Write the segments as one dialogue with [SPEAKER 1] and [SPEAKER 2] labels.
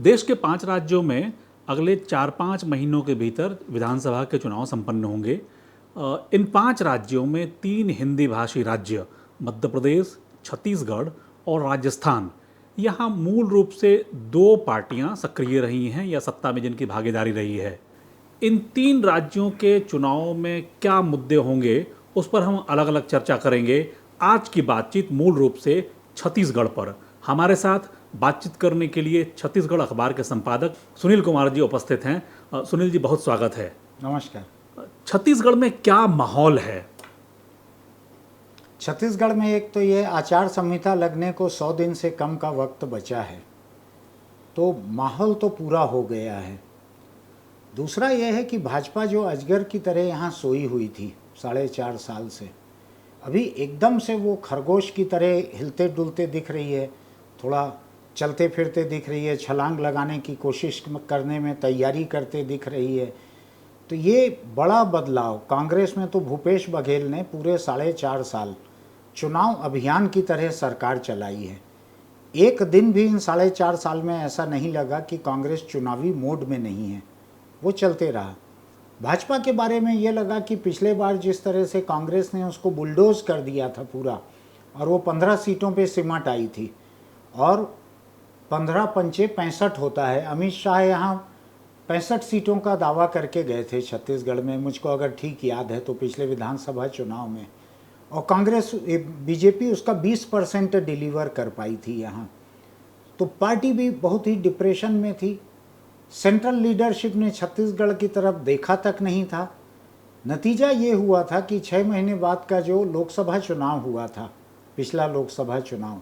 [SPEAKER 1] देश के 5 राज्यों में अगले 4-5 महीनों के भीतर विधानसभा के चुनाव संपन्न होंगे। इन 5 राज्यों में 3 हिंदी भाषी राज्य मध्य प्रदेश, छत्तीसगढ़ और राजस्थान, यहाँ मूल रूप से 2 पार्टियां सक्रिय रही हैं या सत्ता में जिनकी भागीदारी रही है। इन 3 राज्यों के चुनाव में क्या मुद्दे होंगे, उस पर हम अलग अलग चर्चा करेंगे। आज की बातचीत मूल रूप से छत्तीसगढ़ पर। हमारे साथ बातचीत करने के लिए छत्तीसगढ़ अखबार के संपादक सुनील कुमार जी उपस्थित हैं। सुनील जी, बहुत स्वागत है।
[SPEAKER 2] नमस्कार।
[SPEAKER 1] छत्तीसगढ़ में क्या माहौल है?
[SPEAKER 2] छत्तीसगढ़ में एक तो ये आचार संहिता लगने को 100 दिन से कम का वक्त बचा है, तो माहौल तो पूरा हो गया है। दूसरा यह है कि भाजपा जो अजगर की तरह यहाँ सोई हुई थी 4.5 साल से, अभी एकदम से वो खरगोश की तरह हिलते डुलते दिख रही है, थोड़ा चलते फिरते दिख रही है, छलांग लगाने की कोशिश करने में तैयारी करते दिख रही है। तो ये बड़ा बदलाव। कांग्रेस में तो भूपेश बघेल ने पूरे 4.5 साल चुनाव अभियान की तरह सरकार चलाई है। एक दिन भी इन 4.5 साल में ऐसा नहीं लगा कि कांग्रेस चुनावी मोड में नहीं है, वो चलते रहा। भाजपा के बारे में ये लगा कि पिछले बार जिस तरह से कांग्रेस ने उसको बुलडोज कर दिया था पूरा, और वो 15 सीटों पे सिमट आई थी, और 15 पंचे 65 होता है। अमित शाह यहाँ 65 सीटों का दावा करके गए थे छत्तीसगढ़ में, मुझको अगर ठीक याद है तो, पिछले विधानसभा चुनाव में। और कांग्रेस बीजेपी उसका 20% डिलीवर कर पाई थी यहाँ। तो पार्टी भी बहुत ही डिप्रेशन में थी। सेंट्रल लीडरशिप ने छत्तीसगढ़ की तरफ देखा तक नहीं था। नतीजा ये हुआ था कि 6 महीने बाद का जो लोकसभा चुनाव हुआ था, पिछला लोकसभा चुनाव,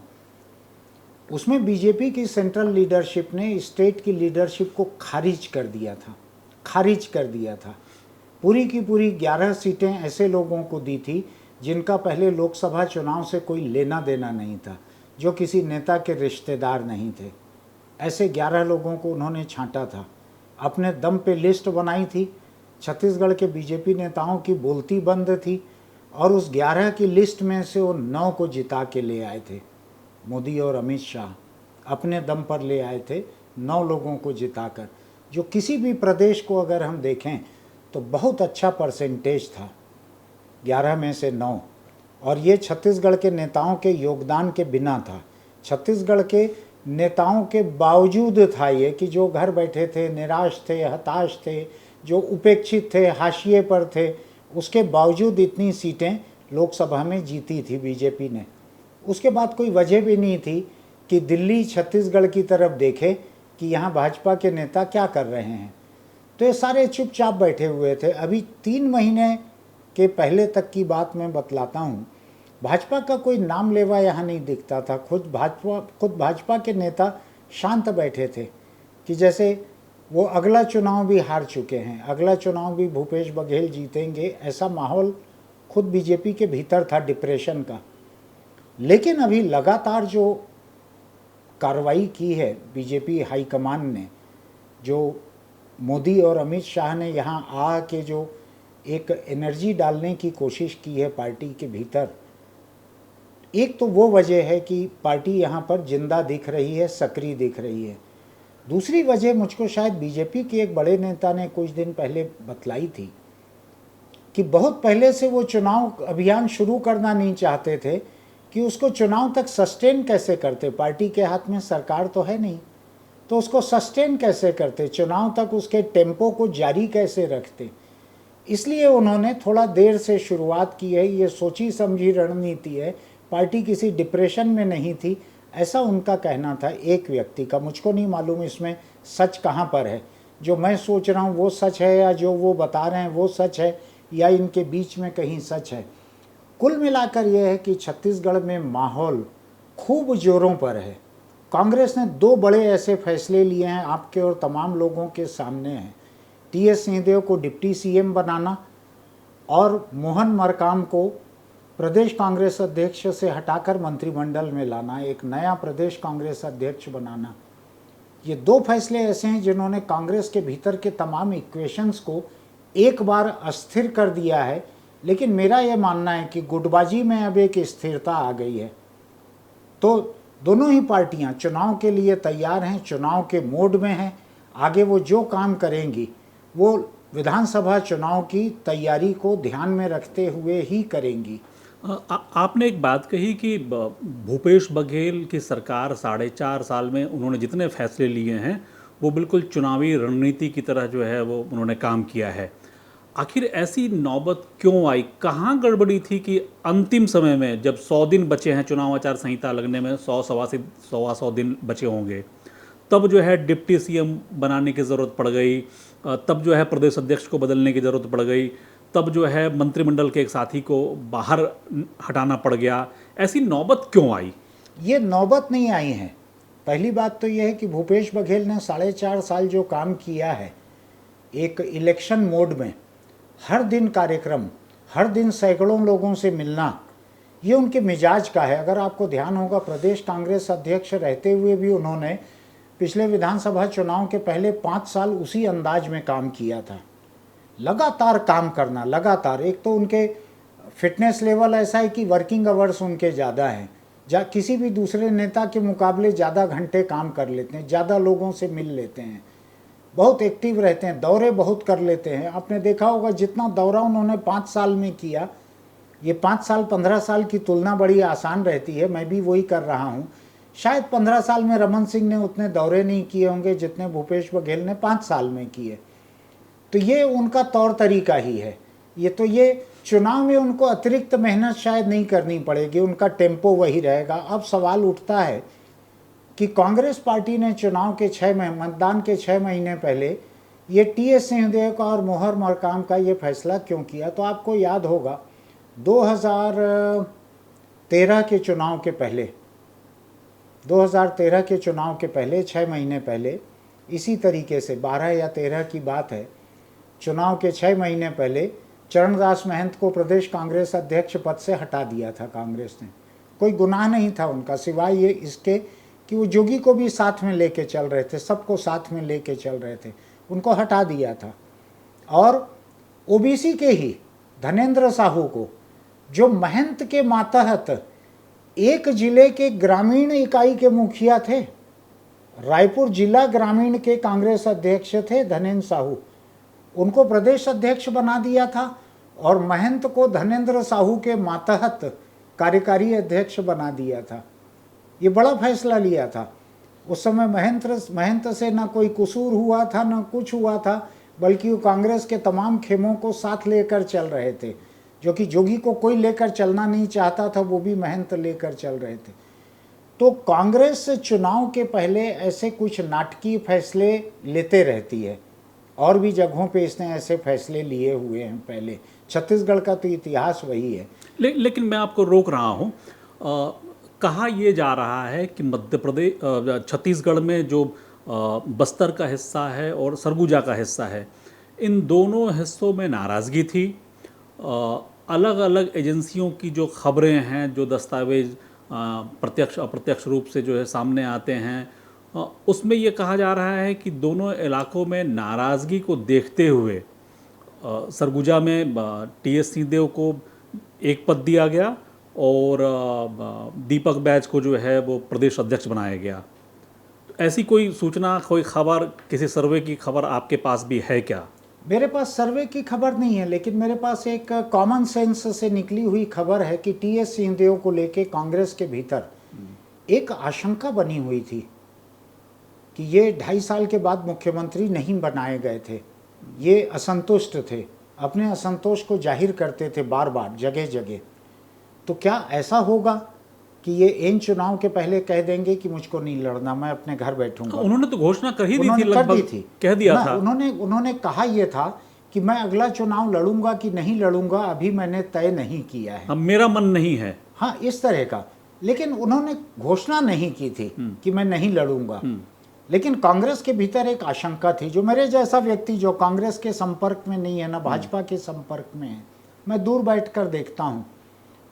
[SPEAKER 2] उसमें बीजेपी की सेंट्रल लीडरशिप ने स्टेट की लीडरशिप को खारिज कर दिया था। पूरी की पूरी 11 सीटें ऐसे लोगों को दी थी जिनका पहले लोकसभा चुनाव से कोई लेना देना नहीं था, जो किसी नेता के रिश्तेदार नहीं थे। ऐसे 11 लोगों को उन्होंने छांटा था, अपने दम पे लिस्ट बनाई थी। छत्तीसगढ़ के बीजेपी नेताओं की बोलती बंद थी, और उस 11 की लिस्ट में से वो 9 को जिता के ले आए थे। मोदी और अमित शाह अपने दम पर ले आए थे 9 लोगों को जिताकर, जो किसी भी प्रदेश को अगर हम देखें तो बहुत अच्छा परसेंटेज था, 11 में से 9। और ये छत्तीसगढ़ के नेताओं के योगदान के बिना था, छत्तीसगढ़ के नेताओं के बावजूद था ये, कि जो घर बैठे थे, निराश थे, हताश थे, जो उपेक्षित थे, हाशिए पर थे, उसके बावजूद इतनी सीटें लोकसभा में जीती थी बीजेपी ने। उसके बाद कोई वजह भी नहीं थी कि दिल्ली छत्तीसगढ़ की तरफ देखे कि यहाँ भाजपा के नेता क्या कर रहे हैं। तो ये सारे चुपचाप बैठे हुए थे। अभी 3 महीने के पहले तक की बात मैं बतलाता हूँ। भाजपा का कोई नाम लेवा यहाँ नहीं दिखता था। खुद भाजपा के नेता शांत बैठे थे, कि जैसे वो अगला चुनाव भी हार चुके हैं, अगला चुनाव भी भूपेश बघेल जीतेंगे, ऐसा माहौल खुद बीजेपी के भीतर था, डिप्रेशन का। लेकिन अभी लगातार जो कार्रवाई की है बीजेपी हाईकमान ने, जो मोदी और अमित शाह ने यहाँ आ के जो एक एनर्जी डालने की कोशिश की है पार्टी के भीतर, एक तो वो वजह है कि पार्टी यहाँ पर जिंदा दिख रही है, सक्रिय दिख रही है। दूसरी वजह मुझको शायद बीजेपी के एक बड़े नेता ने कुछ दिन पहले बतलाई थी, कि बहुत पहले से वो चुनाव अभियान शुरू करना नहीं चाहते थे कि उसको चुनाव तक सस्टेन कैसे करते। पार्टी के हाथ में सरकार तो है नहीं, तो उसको सस्टेन कैसे करते, चुनाव तक उसके टेम्पो को जारी कैसे रखते। इसलिए उन्होंने थोड़ा देर से शुरुआत की है। ये सोची समझी रणनीति है, पार्टी किसी डिप्रेशन में नहीं थी, ऐसा उनका कहना था एक व्यक्ति का। मुझको नहीं मालूम इसमें सच कहाँ पर है। जो मैं सोच रहा हूँ वो सच है, या जो वो बता रहे हैं वो सच है, या इनके बीच में कहीं सच है। कुल मिलाकर यह है कि छत्तीसगढ़ में माहौल खूब जोरों पर है। कांग्रेस ने 2 बड़े ऐसे फैसले लिए हैं, आपके और तमाम लोगों के सामने हैं। टीएस सिंहदेव को डिप्टी सीएम बनाना, और मोहन मरकाम को प्रदेश कांग्रेस अध्यक्ष से हटाकर मंत्रिमंडल में लाना, एक नया प्रदेश कांग्रेस अध्यक्ष बनाना। ये 2 फैसले ऐसे हैं जिन्होंने कांग्रेस के भीतर के तमाम इक्वेशंस को एक बार अस्थिर कर दिया है। लेकिन मेरा ये मानना है कि गुटबाजी में अब एक स्थिरता आ गई है। तो दोनों ही पार्टियां चुनाव के लिए तैयार हैं, चुनाव के मोड में हैं। आगे वो जो काम करेंगी वो विधानसभा चुनाव की तैयारी को ध्यान में रखते हुए ही करेंगी।
[SPEAKER 1] आपने एक बात कही कि भूपेश बघेल की सरकार 4.5 साल में उन्होंने जितने फैसले लिए हैं वो बिल्कुल चुनावी रणनीति की तरह जो है वो उन्होंने काम किया है। आखिर ऐसी नौबत क्यों आई, कहाँ गड़बड़ी थी कि अंतिम समय में जब 100 दिन बचे हैं चुनाव आचार संहिता लगने में, 100 दिन बचे होंगे, तब जो है डिप्टी सीएम बनाने की ज़रूरत पड़ गई, तब जो है प्रदेश अध्यक्ष को बदलने की ज़रूरत पड़ गई, तब जो है मंत्रिमंडल के एक साथी को बाहर हटाना पड़ गया। ऐसी नौबत क्यों आई?
[SPEAKER 2] ये नौबत नहीं आई है। पहली बात तो यह है कि भूपेश बघेल ने 4.5 साल जो काम किया है एक इलेक्शन मोड में, हर दिन कार्यक्रम, हर दिन सैकड़ों लोगों से मिलना, ये उनके मिजाज का है। अगर आपको ध्यान होगा, प्रदेश कांग्रेस अध्यक्ष रहते हुए भी उन्होंने पिछले विधानसभा चुनाव के पहले 5 साल उसी अंदाज में काम किया था। लगातार काम करना, लगातार। एक तो उनके फिटनेस लेवल ऐसा है कि वर्किंग आवर्स उनके ज़्यादा हैं, किसी भी दूसरे नेता के मुकाबले ज़्यादा घंटे काम कर लेते हैं, ज़्यादा लोगों से मिल लेते हैं, बहुत एक्टिव रहते हैं, दौरे बहुत कर लेते हैं। आपने देखा होगा जितना दौरा उन्होंने 5 साल में किया, ये 5 साल 15 साल की तुलना बड़ी आसान रहती है, मैं भी वही कर रहा हूँ। शायद 15 साल में रमन सिंह ने उतने दौरे नहीं किए होंगे जितने भूपेश बघेल ने 5 साल में किए। तो ये उनका तौर तरीका ही है। ये चुनाव में उनको अतिरिक्त मेहनत शायद नहीं करनी पड़ेगी, उनका टेम्पो वही रहेगा। अब सवाल उठता है कि कांग्रेस पार्टी ने चुनाव के मतदान के 6 महीने पहले ये टीएस सिंहदेव का और मोहर मरकाम का ये फैसला क्यों किया। तो आपको याद होगा 2013 के चुनाव के पहले, 2013 के चुनाव के पहले 6 महीने पहले इसी तरीके से 12 या 13 की बात है, चुनाव के 6 महीने पहले चरणदास महंत को प्रदेश कांग्रेस अध्यक्ष पद से हटा दिया था कांग्रेस ने। कोई गुनाह नहीं था उनका, सिवाय ये इसके कि वो जोगी को भी साथ में लेके चल रहे थे, सबको साथ में लेके चल रहे थे, उनको हटा दिया था। और ओबीसी के ही धनेंद्र साहू को, जो महंत के मातहत एक जिले के ग्रामीण इकाई के मुखिया थे, रायपुर जिला ग्रामीण के कांग्रेस अध्यक्ष थे धनेंद्र साहू, उनको प्रदेश अध्यक्ष बना दिया था और महंत को धनेंद्र साहू के मातहत कार्यकारी अध्यक्ष बना दिया था। ये बड़ा फैसला लिया था। उस समय महंत से ना कोई कसूर हुआ था ना कुछ हुआ था, बल्कि वो कांग्रेस के तमाम खेमों को साथ लेकर चल रहे थे, जो कि जोगी को कोई लेकर चलना नहीं चाहता था, वो भी महंत लेकर चल रहे थे। तो कांग्रेस चुनाव के पहले ऐसे कुछ नाटकीय फैसले लेते रहती है, और भी जगहों पे इसने ऐसे फैसले लिए हुए हैं पहले। छत्तीसगढ़ का तो इतिहास वही है।
[SPEAKER 1] लेकिन मैं आपको रोक रहा हूँ। कहा यह जा रहा है कि मध्य प्रदेश, छत्तीसगढ़ में जो बस्तर का हिस्सा है और सरगुजा का हिस्सा है, इन दोनों हिस्सों में नाराज़गी थी। अलग अलग एजेंसियों की जो खबरें हैं, जो दस्तावेज प्रत्यक्ष अप्रत्यक्ष रूप से जो है सामने आते हैं, उसमें ये कहा जा रहा है कि दोनों इलाकों में नाराज़गी को देखते हुए सरगुजा में टीएस सिंहदेव को एक पद दिया गया और दीपक बैज को जो है वो प्रदेश अध्यक्ष बनाया गया। तो ऐसी कोई सूचना, कोई खबर, किसी सर्वे की खबर आपके पास भी है क्या?
[SPEAKER 2] मेरे पास सर्वे की खबर नहीं है, लेकिन मेरे पास एक कॉमन सेंस से निकली हुई खबर है कि टीएस सिंहदेव को लेके कांग्रेस के भीतर एक आशंका बनी हुई थी कि ये 2.5 साल के बाद मुख्यमंत्री नहीं बनाए गए थे, ये असंतुष्ट थे, अपने असंतोष को जाहिर करते थे बार बार जगह जगह। तो क्या ऐसा होगा कि ये इन चुनाव के पहले कह देंगे कि मुझको नहीं लड़ना, मैं अपने घर बैठूंगा?
[SPEAKER 1] उन्होंने तो घोषणा कर ही दी थी,
[SPEAKER 2] लगभग
[SPEAKER 1] कह दिया था।
[SPEAKER 2] उन्होंने कहा यह था कि मैं अगला चुनाव लड़ूंगा कि नहीं लड़ूंगा अभी मैंने तय नहीं किया है,
[SPEAKER 1] अब मेरा मन नहीं है।
[SPEAKER 2] हाँ, इस तरह का। लेकिन उन्होंने घोषणा नहीं की थी कि मैं नहीं लड़ूंगा। लेकिन कांग्रेस के भीतर एक आशंका थी, जो मेरे जैसा व्यक्ति जो कांग्रेस के संपर्क में नहीं है ना भाजपा के संपर्क में है, मैं दूर बैठकर देखता हूँ,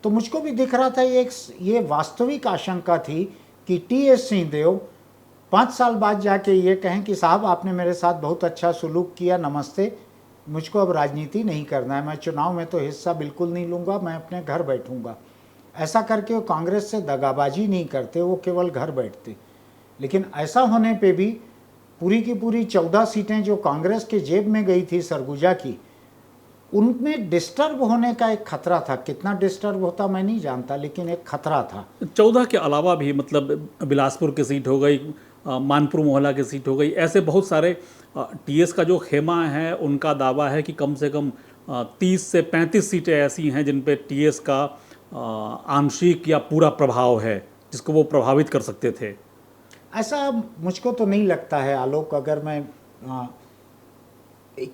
[SPEAKER 2] तो मुझको भी दिख रहा था ये वास्तविक आशंका थी कि टीएस सिंहदेव 5 साल बाद जाके ये कहें कि साहब आपने मेरे साथ बहुत अच्छा सुलूक किया, नमस्ते, मुझको अब राजनीति नहीं करना है, मैं चुनाव में तो हिस्सा बिल्कुल नहीं लूँगा, मैं अपने घर बैठूँगा। ऐसा करके वो कांग्रेस से दगाबाजी नहीं करते, वो केवल घर बैठते। लेकिन ऐसा होने पे भी पूरी की पूरी 14 सीटें जो कांग्रेस के जेब में गई थी सरगुजा की, उनमें डिस्टर्ब होने का एक खतरा था। कितना डिस्टर्ब होता मैं नहीं जानता, लेकिन एक खतरा था।
[SPEAKER 1] 14 के अलावा भी मतलब बिलासपुर की सीट हो गई, मानपुर मोहल्ला की सीट हो गई, ऐसे बहुत सारे टीएस का जो खेमा है उनका दावा है कि कम से कम 30 से 35 सीटें ऐसी हैं जिन पे टीएस का आंशिक या पूरा प्रभाव है, जिसको वो प्रभावित कर सकते थे।
[SPEAKER 2] ऐसा मुझको तो नहीं लगता है आलोक। अगर मैं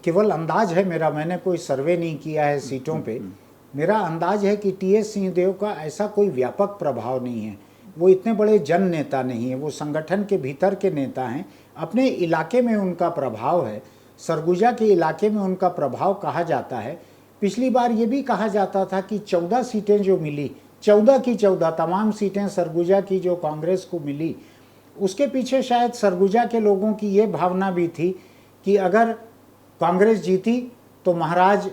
[SPEAKER 2] केवल अंदाज है मेरा, मैंने कोई सर्वे नहीं किया है सीटों पे, मेरा अंदाज है कि टीएस सिंहदेव का ऐसा कोई व्यापक प्रभाव नहीं है। वो इतने बड़े जन नेता नहीं है, वो संगठन के भीतर के नेता हैं। अपने इलाके में उनका प्रभाव है, सरगुजा के इलाके में उनका प्रभाव कहा जाता है। पिछली बार ये भी कहा जाता था कि 14 सीटें जो मिली, 14 की 14 तमाम सीटें सरगुजा की जो कांग्रेस को मिली, उसके पीछे शायद सरगुजा के लोगों की ये भावना भी थी कि अगर कांग्रेस जीती तो महाराज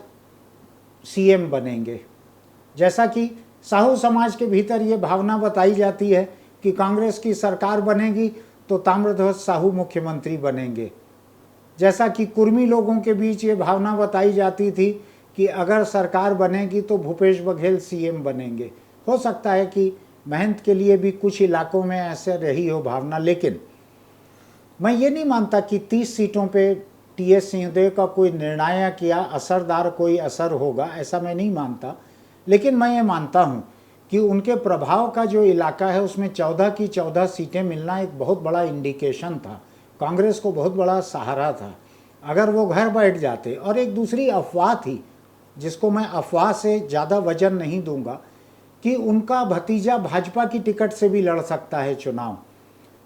[SPEAKER 2] सीएम बनेंगे। जैसा कि साहू समाज के भीतर ये भावना बताई जाती है कि कांग्रेस की सरकार बनेगी तो ताम्रध्वज साहू मुख्यमंत्री बनेंगे। जैसा कि कुर्मी लोगों के बीच ये भावना बताई जाती थी कि अगर सरकार बनेगी तो भूपेश बघेल सीएम बनेंगे। हो सकता है कि महंत के लिए भी कुछ इलाकों में ऐसे रही हो भावना, लेकिन मैं ये नहीं मानता कि 30 सीटों पे टीएस सिंहदेव का कोई निर्णायक या असरदार कोई असर होगा, ऐसा मैं नहीं मानता। लेकिन मैं ये मानता हूँ कि उनके प्रभाव का जो इलाका है उसमें 14 की 14 सीटें मिलना एक बहुत बड़ा इंडिकेशन था, कांग्रेस को बहुत बड़ा सहारा था। अगर वो घर बैठ जाते, और एक दूसरी अफवाह थी जिसको मैं अफवाह से ज़्यादा वजन नहीं दूंगा कि उनका भतीजा भाजपा की टिकट से भी लड़ सकता है चुनाव,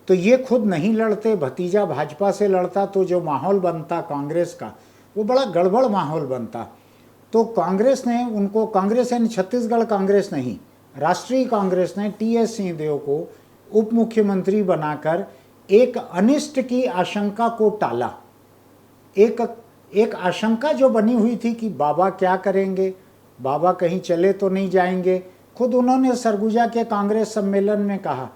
[SPEAKER 2] तो ये खुद नहीं लड़ते, भतीजा भाजपा से लड़ता तो जो माहौल बनता कांग्रेस का, वो बड़ा गड़बड़ माहौल बनता। तो कांग्रेस ने उनको, कांग्रेस यानी छत्तीसगढ़ कांग्रेस नहीं, राष्ट्रीय कांग्रेस ने टीएस सिंहदेव को उप मुख्यमंत्री बनाकर एक अनिष्ट की आशंका को टाला। एक आशंका जो बनी हुई थी कि बाबा क्या करेंगे, बाबा कहीं चले तो नहीं जाएंगे। खुद उन्होंने सरगुजा के कांग्रेस सम्मेलन में कहा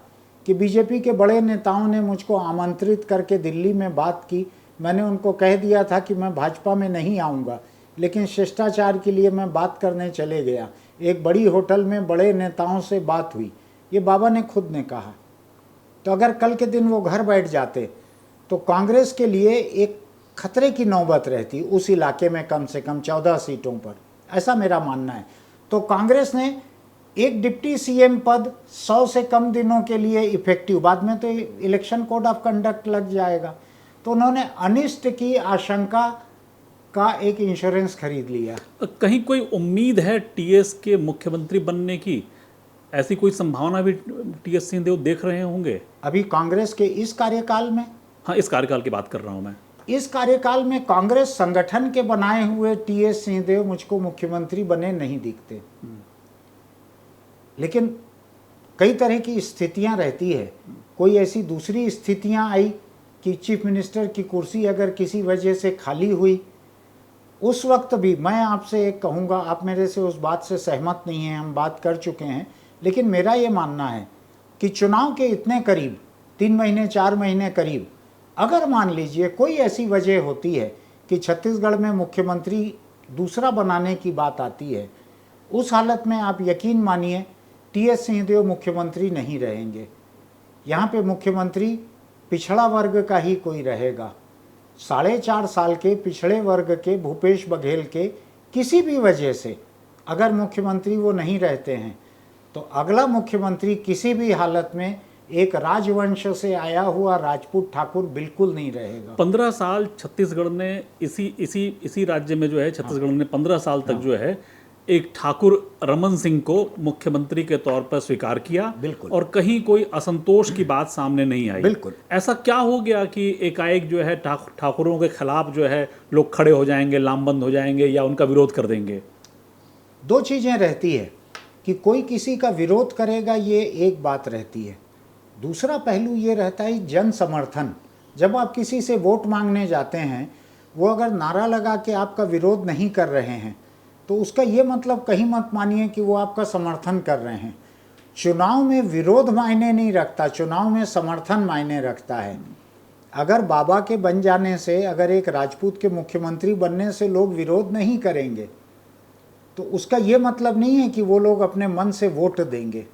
[SPEAKER 2] कि बीजेपी के बड़े नेताओं ने मुझको आमंत्रित करके दिल्ली में बात की, मैंने उनको कह दिया था कि मैं भाजपा में नहीं आऊँगा, लेकिन शिष्टाचार के लिए मैं बात करने चले गया। एक बड़ी होटल में बड़े नेताओं से बात हुई, ये बाबा ने खुद ने कहा। तो अगर कल के दिन वो घर बैठ जाते तो कांग्रेस के लिए एक खतरे की नौबत रहती उस इलाके में, कम से कम 14 सीटों पर, ऐसा मेरा मानना है। तो कांग्रेस ने एक डिप्टी सीएम पद 100 से कम दिनों के लिए इफेक्टिव, बाद में तो इलेक्शन कोड ऑफ कंडक्ट लग जाएगा, तो उन्होंने अनिष्ट की आशंका का एक इंश्योरेंस खरीद लिया।
[SPEAKER 1] कहीं कोई उम्मीद है टीएस के मुख्यमंत्री बनने की? ऐसी कोई संभावना भी टीएस सिंहदेव देख रहे होंगे
[SPEAKER 2] अभी कांग्रेस के इस कार्यकाल में?
[SPEAKER 1] हाँ, इस कार्यकाल की बात कर रहा हूँ मैं।
[SPEAKER 2] इस कार्यकाल में कांग्रेस संगठन के बनाए हुए टीएस सिंहदेव मुझको मुख्यमंत्री बने नहीं दिखते। लेकिन कई तरह की स्थितियां रहती है। कोई ऐसी दूसरी स्थितियां आई कि चीफ मिनिस्टर की कुर्सी अगर किसी वजह से खाली हुई, उस वक्त भी मैं आपसे एक कहूँगा, आप मेरे से उस बात से सहमत नहीं हैं, हम बात कर चुके हैं, लेकिन मेरा ये मानना है कि चुनाव के इतने करीब, 3 महीने 4 महीने करीब, अगर मान लीजिए कोई ऐसी वजह होती है कि छत्तीसगढ़ में मुख्यमंत्री दूसरा बनाने की बात आती है, उस हालत में आप यकीन मानिए टीएस सिंहदेव मुख्यमंत्री नहीं रहेंगे। यहाँ पे मुख्यमंत्री पिछड़ा वर्ग का ही कोई रहेगा। 4.5 साल के पिछड़े वर्ग के भूपेश बघेल के किसी भी वजह से अगर मुख्यमंत्री वो नहीं रहते हैं तो अगला मुख्यमंत्री किसी भी हालत में एक राजवंश से आया हुआ राजपूत ठाकुर बिल्कुल नहीं रहेगा।
[SPEAKER 1] 15 साल छत्तीसगढ़ ने इसी राज्य में जो है, छत्तीसगढ़ ने 15 साल तक जो है एक ठाकुर रमन सिंह को मुख्यमंत्री के तौर पर स्वीकार किया।
[SPEAKER 2] बिल्कुल।
[SPEAKER 1] और कहीं कोई असंतोष की बात सामने नहीं आई।
[SPEAKER 2] बिल्कुल।
[SPEAKER 1] ऐसा क्या हो गया कि एकाएक जो है ठाकुरों के खिलाफ जो है लोग खड़े हो जाएंगे, लामबंद हो जाएंगे या उनका विरोध कर देंगे?
[SPEAKER 2] 2 चीज़ें रहती है कि कोई किसी का विरोध करेगा, ये एक बात रहती है। दूसरा पहलू ये रहता है जन समर्थन। जब आप किसी से वोट मांगने जाते हैं, वो अगर नारा लगा के आपका विरोध नहीं कर रहे हैं तो उसका ये मतलब कहीं मत मानिए कि वो आपका समर्थन कर रहे हैं। चुनाव में विरोध मायने नहीं रखता, चुनाव में समर्थन मायने रखता है। अगर बाबा के बन जाने से, अगर एक राजपूत के मुख्यमंत्री बनने से लोग विरोध नहीं करेंगे तो उसका ये मतलब नहीं है कि वो लोग अपने मन से वोट देंगे।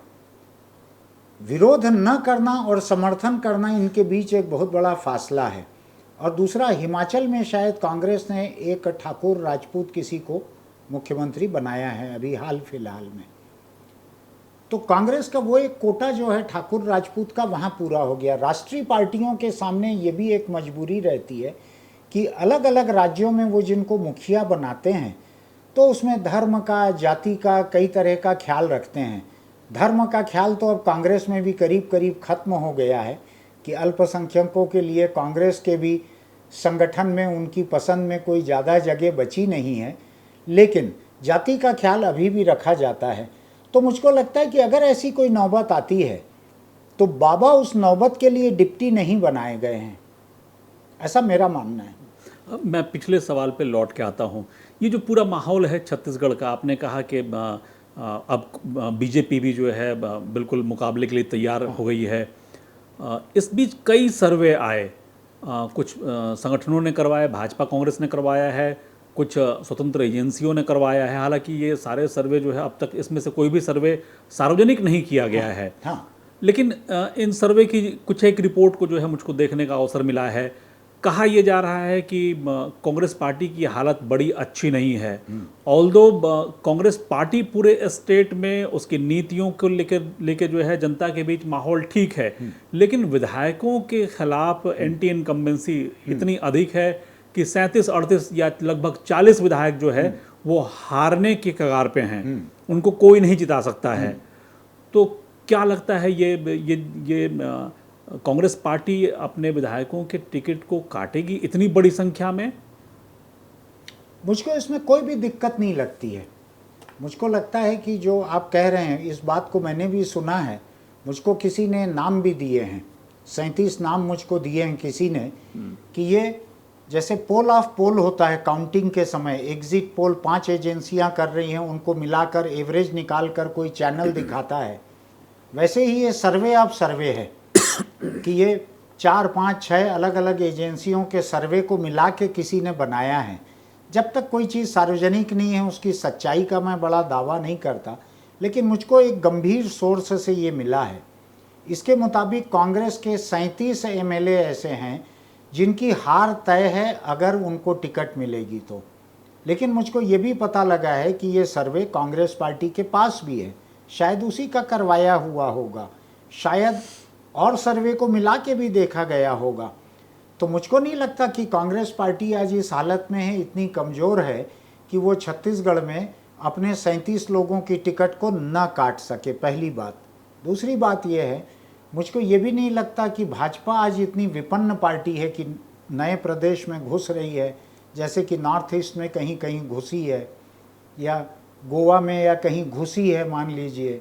[SPEAKER 2] विरोध न करना और समर्थन करना, इनके बीच एक बहुत बड़ा फासला है। और दूसरा, हिमाचल में शायद कांग्रेस ने एक ठाकुर राजपूत किसी को मुख्यमंत्री बनाया है अभी हाल फिलहाल में। तो कांग्रेस का वो एक कोटा जो है ठाकुर राजपूत का, वहाँ पूरा हो गया। राष्ट्रीय पार्टियों के सामने ये भी एक मजबूरी रहती है कि अलग अलग राज्यों में वो जिनको मुखिया बनाते हैं तो उसमें धर्म का, जाति का, कई तरह का ख्याल रखते हैं। धर्म का ख्याल तो अब कांग्रेस में भी करीब करीब खत्म हो गया है कि अल्पसंख्यकों के लिए कांग्रेस के भी संगठन में उनकी पसंद में कोई ज़्यादा जगह बची नहीं है, लेकिन जाति का ख्याल अभी भी रखा जाता है। तो मुझको लगता है कि अगर ऐसी कोई नौबत आती है तो बाबा उस नौबत के लिए डिप्टी नहीं बनाए गए हैं, ऐसा मेरा मानना है।
[SPEAKER 1] अब मैं पिछले सवाल पे लौट के आता हूँ। ये जो पूरा माहौल है छत्तीसगढ़ का, आपने कहा कि अब बीजेपी भी जो है बिल्कुल मुकाबले के लिए तैयार हो गई है। इस बीच कई सर्वे आए, कुछ संगठनों ने करवाए, भाजपा कांग्रेस ने करवाया है, कुछ स्वतंत्र एजेंसियों ने करवाया है। हालांकि ये सारे सर्वे जो है अब तक इसमें से कोई भी सर्वे सार्वजनिक नहीं किया गया है।
[SPEAKER 2] हाँ।
[SPEAKER 1] लेकिन इन सर्वे की कुछ एक रिपोर्ट को जो है मुझको देखने का अवसर मिला है। कहा यह जा रहा है कि कांग्रेस पार्टी की हालत बड़ी अच्छी नहीं है। ऑल्दो कांग्रेस पार्टी पूरे स्टेट में उसकी नीतियों को लेकर जो है जनता के बीच माहौल ठीक है, लेकिन विधायकों के खिलाफ एंटी इनकम्बेंसी इतनी अधिक है कि 37-38 या लगभग 40 विधायक जो है वो हारने के कगार पे हैं। उनको कोई नहीं जिता सकता है। तो क्या लगता है ये कांग्रेस पार्टी अपने विधायकों के टिकट को काटेगी इतनी बड़ी संख्या में?
[SPEAKER 2] मुझको इसमें कोई भी दिक्कत नहीं लगती है। मुझको लगता है कि जो आप कह रहे हैं, इस बात को मैंने भी सुना है। मुझको किसी ने नाम भी दिए हैं, 37 नाम मुझको दिए हैं किसी ने, कि ये जैसे पोल ऑफ पोल होता है काउंटिंग के समय, एग्जिट पोल 5 एजेंसियां कर रही हैं, उनको मिलाकर एवरेज निकाल कर कोई चैनल दिखाता है, वैसे ही ये सर्वे ऑफ सर्वे है कि ये 4, 5, 6 अलग अलग एजेंसियों के सर्वे को मिला के किसी ने बनाया है। जब तक कोई चीज़ सार्वजनिक नहीं है उसकी सच्चाई का मैं बड़ा दावा नहीं करता, लेकिन मुझको एक गंभीर सोर्स से ये मिला है। इसके मुताबिक कांग्रेस के 37 एमएलए ऐसे हैं जिनकी हार तय है अगर उनको टिकट मिलेगी तो। लेकिन मुझको ये भी पता लगा है कि ये सर्वे कांग्रेस पार्टी के पास भी है, शायद उसी का करवाया हुआ होगा, शायद और सर्वे को मिला के भी देखा गया होगा। तो मुझको नहीं लगता कि कांग्रेस पार्टी आज इस हालत में है, इतनी कमज़ोर है कि वो छत्तीसगढ़ में अपने 37 लोगों की टिकट को न काट सके, पहली बात। दूसरी बात यह है, मुझको ये भी नहीं लगता कि भाजपा आज इतनी विपन्न पार्टी है कि नए प्रदेश में घुस रही है, जैसे कि नॉर्थ ईस्ट में कहीं कहीं घुसी है या गोवा में या कहीं घुसी है मान लीजिए,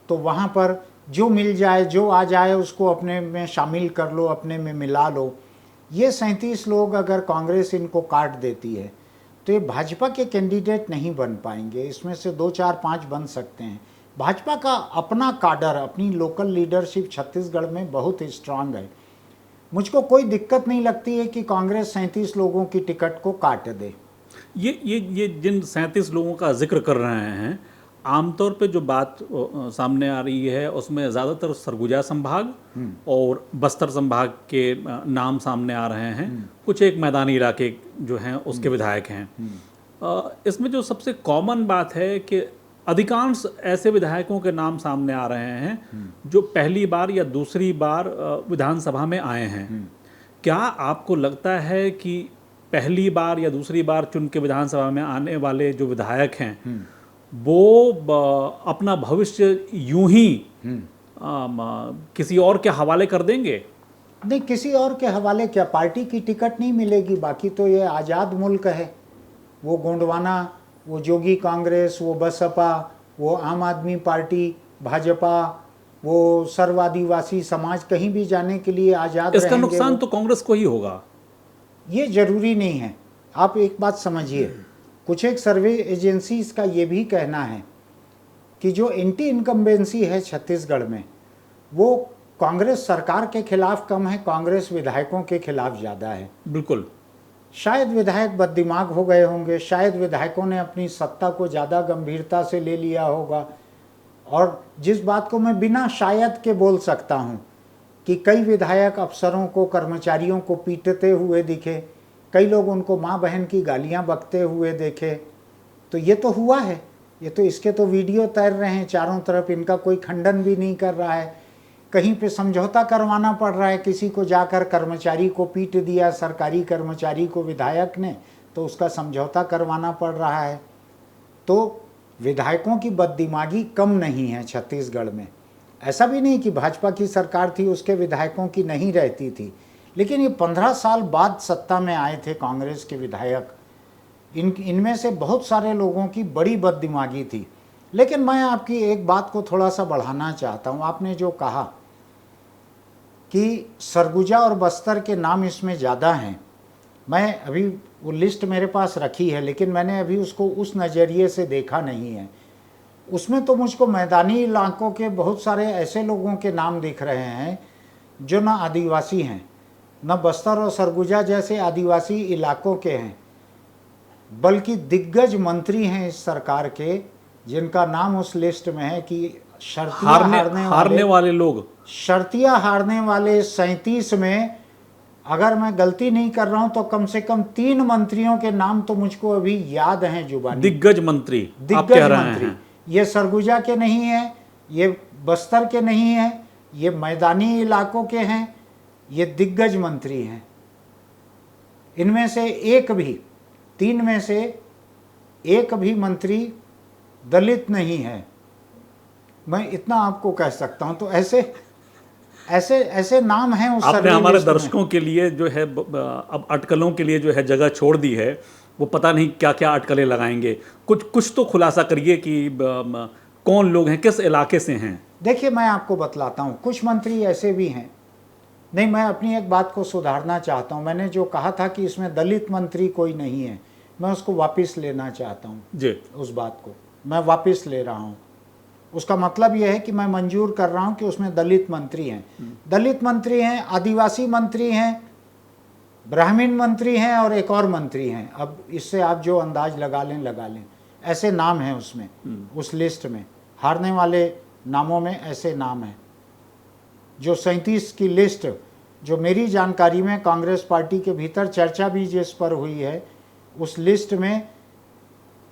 [SPEAKER 2] तो वहाँ पर जो मिल जाए, जो आ जाए उसको अपने में शामिल कर लो, अपने में मिला लो। ये 37 लोग अगर कांग्रेस इनको काट देती है तो ये भाजपा के कैंडिडेट नहीं बन पाएंगे। इसमें से 2, 4, 5 बन सकते हैं। भाजपा का अपना काडर, अपनी लोकल लीडरशिप छत्तीसगढ़ में बहुत स्ट्रांग है। मुझको कोई दिक्कत नहीं लगती है कि कांग्रेस 37 लोगों की टिकट को काट दे।
[SPEAKER 1] ये जिन 37 लोगों का जिक्र कर रहे हैं, आमतौर पे जो बात सामने आ रही है उसमें ज़्यादातर सरगुजा संभाग और बस्तर संभाग के नाम सामने आ रहे हैं। कुछ एक मैदानी इलाके जो हैं उसके विधायक हैं। इसमें जो सबसे कॉमन बात है कि अधिकांश ऐसे विधायकों के नाम सामने आ रहे हैं जो पहली बार या दूसरी बार विधानसभा में आए हैं। क्या आपको लगता है कि पहली बार या दूसरी बार चुन के विधानसभा में आने वाले जो विधायक हैं वो अपना भविष्य यूं ही किसी और के हवाले कर देंगे?
[SPEAKER 2] नहीं, किसी और के हवाले क्या, पार्टी की टिकट नहीं मिलेगी। बाकी तो ये आज़ाद मुल्क है। वो गोंडवाना, वो जोगी कांग्रेस, वो बसपा, वो आम आदमी पार्टी, भाजपा, वो सर्व आदिवासी समाज कहीं भी जाने के लिए आज़ाद रहेंगे।
[SPEAKER 1] इसका नुकसान तो कांग्रेस को ही होगा।
[SPEAKER 2] ये जरूरी नहीं है। आप एक बात समझिए, कुछ एक सर्वे एजेंसीज का ये भी कहना है कि जो एंटी इनकम्बेंसी है छत्तीसगढ़ में वो कांग्रेस सरकार के खिलाफ कम है, कांग्रेस विधायकों के खिलाफ ज़्यादा है।
[SPEAKER 1] बिल्कुल।
[SPEAKER 2] शायद विधायक बददिमाग हो गए होंगे, शायद विधायकों ने अपनी सत्ता को ज़्यादा गंभीरता से ले लिया होगा। और जिस बात को मैं बिना शायद के बोल सकता हूँ कि कई विधायक अफसरों को, कर्मचारियों को पीटते हुए दिखे, कई लोग उनको माँ बहन की गालियाँ बकते हुए देखे, तो ये तो हुआ है। ये तो इसके तो वीडियो तैर रहे हैं चारों तरफ, इनका कोई खंडन भी नहीं कर रहा है। कहीं पे समझौता करवाना पड़ रहा है, किसी को जाकर कर्मचारी को पीट दिया, सरकारी कर्मचारी को विधायक ने, तो उसका समझौता करवाना पड़ रहा है। तो विधायकों की बददिमागी कम नहीं है छत्तीसगढ़ में। ऐसा भी नहीं कि भाजपा की सरकार थी उसके विधायकों की नहीं रहती थी, लेकिन ये 15 साल बाद सत्ता में आए थे कांग्रेस के विधायक, इनमें से बहुत सारे लोगों की बड़ी बददिमागी थी। लेकिन मैं आपकी एक बात को थोड़ा सा बढ़ाना चाहता हूँ। आपने जो कहा कि सरगुजा और बस्तर के नाम इसमें ज़्यादा हैं, मैं अभी वो लिस्ट मेरे पास रखी है, लेकिन मैंने अभी उसको उस नज़रिए से देखा नहीं है। उसमें तो मुझको मैदानी इलाकों के बहुत सारे ऐसे लोगों के नाम दिख रहे हैं जो ना आदिवासी हैं, न बस्तर और सरगुजा जैसे आदिवासी इलाकों के हैं, बल्कि दिग्गज मंत्री हैं इस सरकार के, जिनका नाम उस लिस्ट में है कि
[SPEAKER 1] हारने वाले लोग,
[SPEAKER 2] शर्तिया हारने वाले 37 में, अगर मैं गलती नहीं कर रहा हूं तो कम से कम 3 मंत्रियों के नाम तो मुझको अभी याद हैं जुबानी।
[SPEAKER 1] दिग्गज मंत्री,
[SPEAKER 2] दिग्गज मंत्री। ये सरगुजा के नहीं है, ये बस्तर के नहीं है, ये मैदानी इलाकों के हैं, ये दिग्गज मंत्री हैं। इनमें से एक भी, 3 में से एक भी मंत्री दलित नहीं है, मैं इतना आपको कह सकता हूं। तो ऐसे नाम हैं उस
[SPEAKER 1] आपने हमारे दर्शकों के लिए जो है अब अटकलों के लिए जो है जगह छोड़ दी है, वो पता नहीं क्या क्या अटकलें लगाएंगे। कुछ तो खुलासा करिए कि कौन लोग हैं, किस इलाके से हैं।
[SPEAKER 2] देखिए मैं आपको बतलाता हूँ, कुछ मंत्री ऐसे भी हैं। नहीं, मैं अपनी एक बात को सुधारना चाहता हूँ। मैंने जो कहा था कि इसमें दलित मंत्री कोई नहीं है, मैं उसको वापस लेना चाहता हूँ
[SPEAKER 1] जी।
[SPEAKER 2] उस बात को मैं वापस ले रहा हूँ। उसका मतलब यह है कि मैं मंजूर कर रहा हूँ कि उसमें दलित मंत्री हैं। दलित मंत्री हैं, आदिवासी मंत्री हैं, ब्राह्मण मंत्री हैं और एक और मंत्री हैं। अब इससे आप जो अंदाज लगा लें, ऐसे नाम हैं उसमें, उस लिस्ट में। हारने वाले नामों में ऐसे नाम हैं। जो 37 की लिस्ट, जो मेरी जानकारी में कांग्रेस पार्टी के भीतर चर्चा भी जिस पर हुई है, उस लिस्ट में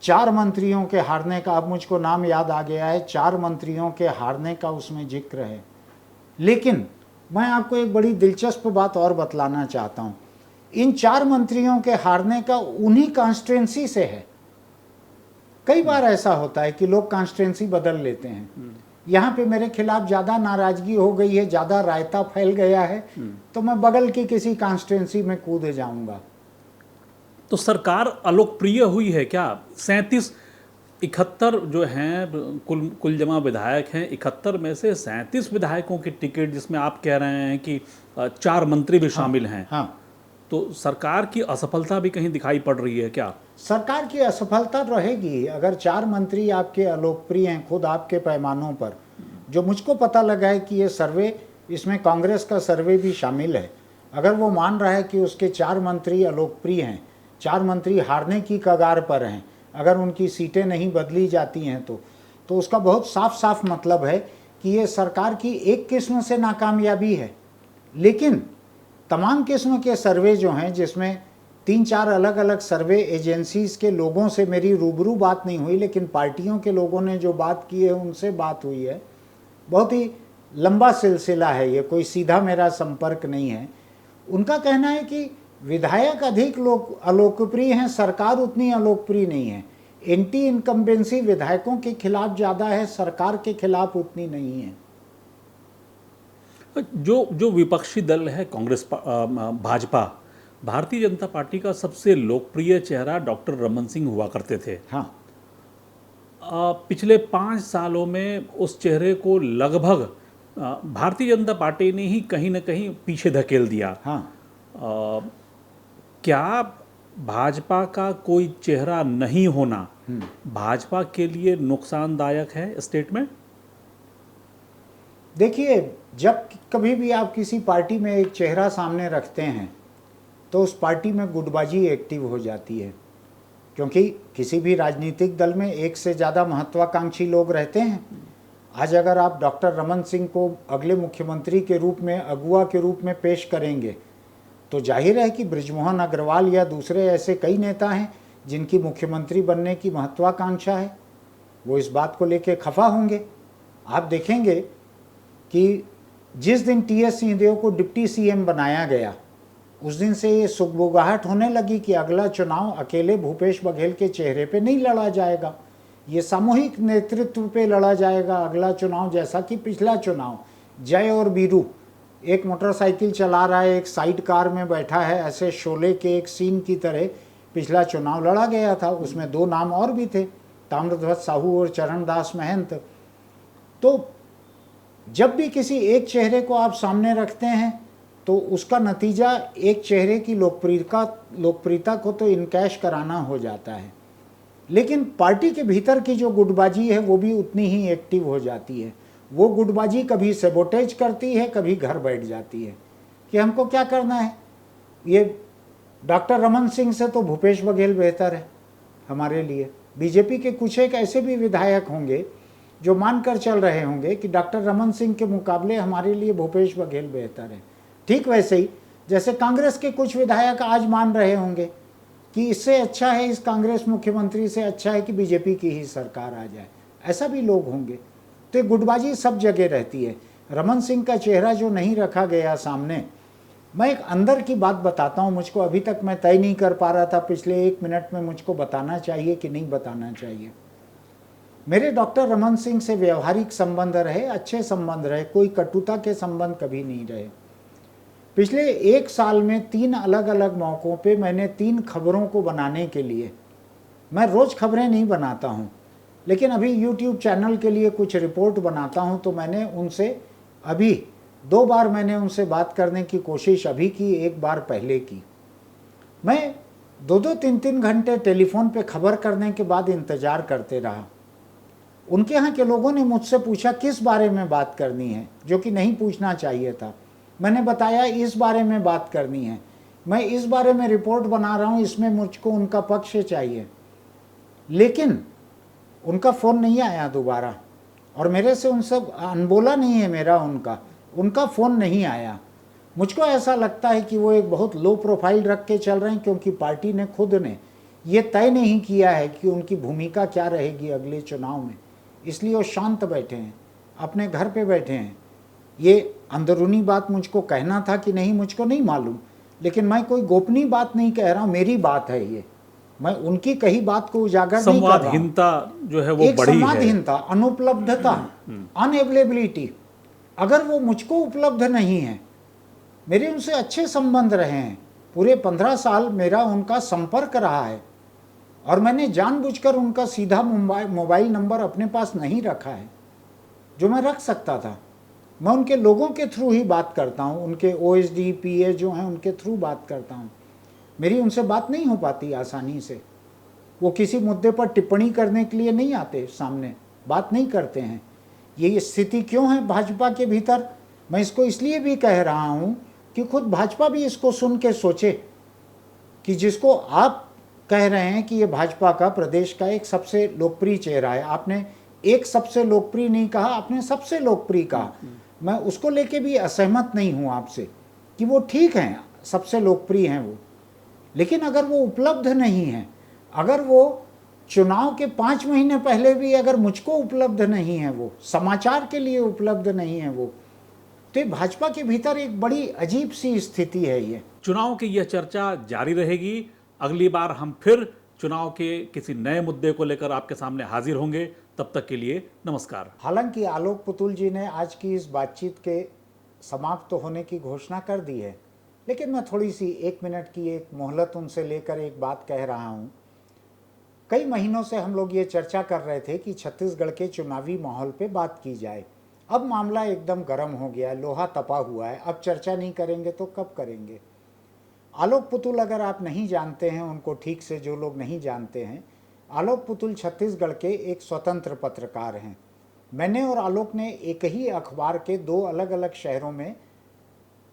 [SPEAKER 2] 4 मंत्रियों के हारने का, अब मुझको नाम याद आ गया है, 4 मंत्रियों के हारने का उसमें जिक्र है। लेकिन मैं आपको एक बड़ी दिलचस्प बात और बतलाना चाहता हूँ। इन 4 मंत्रियों के हारने का उन्हीं कॉन्स्टिट्यूंसी से है। कई बार ऐसा होता है कि लोग कॉन्स्टिट्यूंसी बदल लेते हैं। यहाँ पे मेरे खिलाफ ज़्यादा नाराज़गी हो गई है, ज़्यादा रायता फैल गया है, तो मैं बगल की किसी कॉन्स्टिट्यूंसी में कूद जाऊँगा।
[SPEAKER 1] तो सरकार अलोकप्रिय हुई है क्या? 71 जो हैं कुल जमा विधायक हैं, 71 में से 37 विधायकों की टिकट, जिसमें आप कह रहे हैं कि 4 मंत्री भी शामिल हैं।
[SPEAKER 2] हाँ,
[SPEAKER 1] तो सरकार की असफलता भी कहीं दिखाई पड़ रही है क्या?
[SPEAKER 2] सरकार की असफलता रहेगी अगर 4 मंत्री आपके अलोकप्रिय हैं खुद आपके पैमानों पर। जो मुझको पता लगा है कि ये सर्वे, इसमें कांग्रेस का सर्वे भी शामिल है। अगर वो मान रहा है कि उसके 4 मंत्री अलोकप्रिय हैं, 4 मंत्री हारने की कगार पर हैं, अगर उनकी सीटें नहीं बदली जाती हैं तो उसका बहुत साफ साफ मतलब है कि ये सरकार की एक किस्म से नाकामयाबी है। लेकिन तमाम किस्म के सर्वे जो हैं, जिसमें 3-4 अलग अलग सर्वे एजेंसीज़ के लोगों से मेरी रूबरू बात नहीं हुई, लेकिन पार्टियों के लोगों ने जो बात की है उनसे बात हुई है। बहुत ही लंबा सिलसिला है ये, कोई सीधा मेरा संपर्क नहीं है। उनका कहना है कि विधायक अधिक लोग अलोकप्रिय हैं, सरकार उतनी अलोकप्रिय नहीं है। एंटी इनकम्बेंसी विधायकों के खिलाफ ज़्यादा है, सरकार के खिलाफ उतनी नहीं है।
[SPEAKER 1] जो विपक्षी दल है कांग्रेस, भाजपा, भारतीय जनता पार्टी का सबसे लोकप्रिय चेहरा डॉक्टर रमन सिंह हुआ करते थे।
[SPEAKER 2] हाँ,
[SPEAKER 1] पिछले 5 सालों में उस चेहरे को लगभग भारतीय जनता पार्टी ने ही कहीं ना कहीं पीछे धकेल दिया।
[SPEAKER 2] हाँ,
[SPEAKER 1] क्या भाजपा का कोई चेहरा नहीं होना भाजपा के लिए नुकसानदायक है स्टेट में?
[SPEAKER 2] देखिए, जब कभी भी आप किसी पार्टी में एक चेहरा सामने रखते हैं तो उस पार्टी में गुटबाजी एक्टिव हो जाती है, क्योंकि किसी भी राजनीतिक दल में एक से ज़्यादा महत्वाकांक्षी लोग रहते हैं। आज अगर आप डॉक्टर रमन सिंह को अगले मुख्यमंत्री के रूप में, अगुवा के रूप में पेश करेंगे, तो जाहिर है कि बृजमोहन अग्रवाल या दूसरे ऐसे कई नेता हैं जिनकी मुख्यमंत्री बनने की महत्वाकांक्षा है, वो इस बात को लेकर खफा होंगे। आप देखेंगे कि जिस दिन टीएस सिंहदेव को डिप्टी सीएम बनाया गया, उस दिन से ये सुगबुगाहट होने लगी कि अगला चुनाव अकेले भूपेश बघेल के चेहरे पे नहीं लड़ा जाएगा, ये सामूहिक नेतृत्व पे लड़ा जाएगा अगला चुनाव। जैसा कि पिछला चुनाव जय और बीरू, एक मोटरसाइकिल चला रहा है, एक साइड कार में बैठा है, ऐसे शोले के एक सीन की तरह पिछला चुनाव लड़ा गया था। उसमें दो नाम और भी थे, ताम्रध्वज साहू और चरणदास महंत। तो जब भी किसी एक चेहरे को आप सामने रखते हैं तो उसका नतीजा एक चेहरे की लोकप्रियता को तो इनकैश कराना हो जाता है, लेकिन पार्टी के भीतर की जो गुटबाजी है वो भी उतनी ही एक्टिव हो जाती है। वो गुटबाजी कभी सेबोटेज करती है, कभी घर बैठ जाती है कि हमको क्या करना है, ये डॉक्टर रमन सिंह से तो भूपेश बघेल बेहतर है हमारे लिए। बीजेपी के कुछ एक ऐसे भी विधायक होंगे जो मानकर चल रहे होंगे कि डॉक्टर रमन सिंह के मुकाबले हमारे लिए भूपेश बघेल बेहतर है। ठीक वैसे ही जैसे कांग्रेस के कुछ विधायक आज मान रहे होंगे कि इससे अच्छा है, इस कांग्रेस मुख्यमंत्री से अच्छा है कि बीजेपी की ही सरकार आ जाए, ऐसा भी लोग होंगे। तो गुटबाजी सब जगह रहती है। रमन सिंह का चेहरा जो नहीं रखा गया सामने, मैं एक अंदर की बात बताता हूँ, मुझको अभी तक मैं तय नहीं कर पा रहा था पिछले 1 मिनट में मुझको बताना चाहिए कि नहीं बताना चाहिए। मेरे डॉक्टर रमन सिंह से व्यवहारिक संबंध रहे, अच्छे संबंध रहे, कोई कटुता के संबंध कभी नहीं रहे। पिछले 1 साल में 3 अलग अलग मौक़ों पे मैंने 3 खबरों को बनाने के लिए, मैं रोज़ खबरें नहीं बनाता हूँ, लेकिन अभी YouTube चैनल के लिए कुछ रिपोर्ट बनाता हूँ, तो मैंने उनसे अभी 2 बार मैंने उनसे बात करने की कोशिश अभी की, 1 बार पहले की। मैं 2-2, 3-3 घंटे टेलीफोन पे खबर करने के बाद इंतज़ार करते रहा। उनके यहाँ के लोगों ने मुझसे पूछा किस बारे में बात करनी है, जो कि नहीं पूछना चाहिए था। मैंने बताया इस बारे में बात करनी है, मैं इस बारे में रिपोर्ट बना रहा हूँ, इसमें मुझको उनका पक्ष चाहिए। लेकिन उनका फ़ोन नहीं आया दोबारा, और मेरे से उनसे अनबोला नहीं है मेरा, उनका फ़ोन नहीं आया। मुझको ऐसा लगता है कि वो एक बहुत लो प्रोफाइल रख के चल रहे हैं, क्योंकि पार्टी ने खुद ने ये तय नहीं किया है कि उनकी भूमिका क्या रहेगी अगले चुनाव में, इसलिए वो शांत बैठे हैं, अपने घर पे बैठे हैं। ये अंदरूनी बात मुझको कहना था कि नहीं मुझको नहीं मालूम, लेकिन मैं कोई गोपनीय बात नहीं कह रहा हूँ, मेरी बात है ये, मैं उनकी कही बात को उजागर नहीं कर रहा हूँ।
[SPEAKER 1] संवादहीनता जो है वो
[SPEAKER 2] एक
[SPEAKER 1] बड़ी है।
[SPEAKER 2] संवादहीनता, अनुपलब्धता, अनअवेलेबिलिटी। अगर वो मुझको उपलब्ध नहीं है, मेरे उनसे अच्छे संबंध रहे हैं, पूरे 15 साल मेरा उनका संपर्क रहा है, और मैंने जानबूझकर उनका सीधा मोबाइल नंबर अपने पास नहीं रखा है, जो मैं रख सकता था। मैं उनके लोगों के थ्रू ही बात करता हूँ, उनके OSD PA जो हैं उनके थ्रू बात करता हूँ। मेरी उनसे बात नहीं हो पाती आसानी से। वो किसी मुद्दे पर टिप्पणी करने के लिए नहीं आते, सामने बात नहीं करते हैं। ये स्थिति क्यों है भाजपा के भीतर, मैं इसको इसलिए भी कह रहा हूँ कि खुद भाजपा भी इसको सुन के सोचे कि जिसको आप कह रहे हैं कि ये भाजपा का प्रदेश का एक सबसे लोकप्रिय चेहरा है, आपने एक सबसे लोकप्रिय नहीं कहा, आपने सबसे लोकप्रिय कहा। मैं उसको लेके भी असहमत नहीं हूँ आपसे कि वो ठीक हैं, सबसे लोकप्रिय हैं वो, लेकिन अगर वो उपलब्ध नहीं है, अगर वो चुनाव के 5 महीने पहले भी अगर मुझको उपलब्ध नहीं है, वो समाचार के लिए उपलब्ध नहीं है वो, तो भाजपा के भीतर एक बड़ी अजीब सी स्थिति है। ये
[SPEAKER 1] चुनाव की यह चर्चा जारी रहेगी। अगली बार हम फिर चुनाव के किसी नए मुद्दे को लेकर आपके सामने हाजिर होंगे। तब तक के लिए नमस्कार।
[SPEAKER 2] हालांकि आलोक पुतुल जी ने आज की इस बातचीत के समाप्त होने की घोषणा कर दी है, लेकिन मैं थोड़ी सी 1 मिनट की एक मोहलत उनसे लेकर एक बात कह रहा हूँ। कई महीनों से हम लोग ये चर्चा कर रहे थे कि छत्तीसगढ़ के चुनावी माहौल पे बात की जाए। अब मामला एकदम गर्म हो गया है, लोहा तपा हुआ है, अब चर्चा नहीं करेंगे तो कब करेंगे। आलोक पुतुल अगर आप नहीं जानते हैं उनको ठीक से, जो लोग नहीं जानते हैं, आलोक पुतुल छत्तीसगढ़ के एक स्वतंत्र पत्रकार हैं। मैंने और आलोक ने एक ही अखबार के 2 अलग अलग शहरों में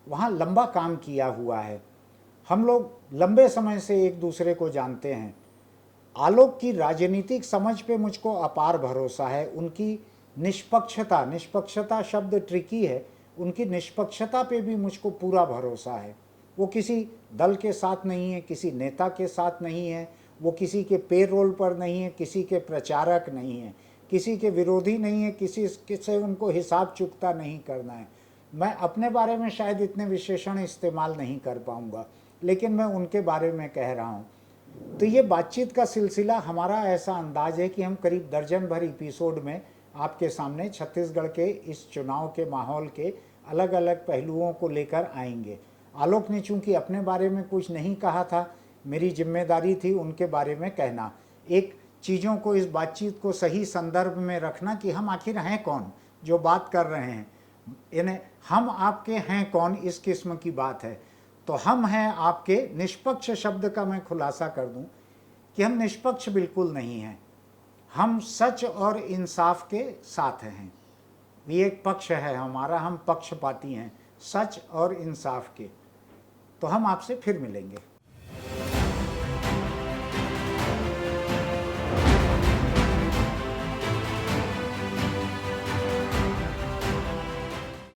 [SPEAKER 2] वहाँ लंबा काम किया हुआ है। हम लोग लंबे समय से एक दूसरे को जानते हैं। आलोक की राजनीतिक समझ पे मुझको अपार भरोसा है। उनकी निष्पक्षता, निष्पक्षता शब्द ट्रिकी है, उनकी निष्पक्षता पे भी मुझको पूरा भरोसा है। वो किसी दल के साथ नहीं है, किसी नेता के साथ नहीं है, वो किसी के पेरोल पर नहीं है, किसी के प्रचारक नहीं है, किसी के विरोधी नहीं है, किसी से उनको हिसाब चुकता नहीं करना है। मैं अपने बारे में शायद इतने विशेषण इस्तेमाल नहीं कर पाऊँगा, लेकिन मैं उनके बारे में कह रहा हूँ। तो ये बातचीत का सिलसिला हमारा ऐसा अंदाज है कि हम करीब दर्जन भर एपिसोड में आपके सामने छत्तीसगढ़ के इस चुनाव के माहौल के अलग अलग पहलुओं को लेकर आएंगे। आलोक ने चूंकि अपने बारे में कुछ नहीं कहा था, मेरी जिम्मेदारी थी उनके बारे में कहना, एक चीज़ों को, इस बातचीत को सही संदर्भ में रखना कि हम आखिर हैं कौन जो बात कर रहे हैं। यानी हम आपके हैं कौन, इस किस्म की बात है। तो हम हैं आपके, निष्पक्ष शब्द का मैं खुलासा कर दूं कि हम निष्पक्ष बिल्कुल नहीं हैं, हम सच और इंसाफ के साथ हैं। ये एक पक्ष है हमारा, हम पक्षपाती हैं सच और इंसाफ के। तो हम आपसे फिर मिलेंगे।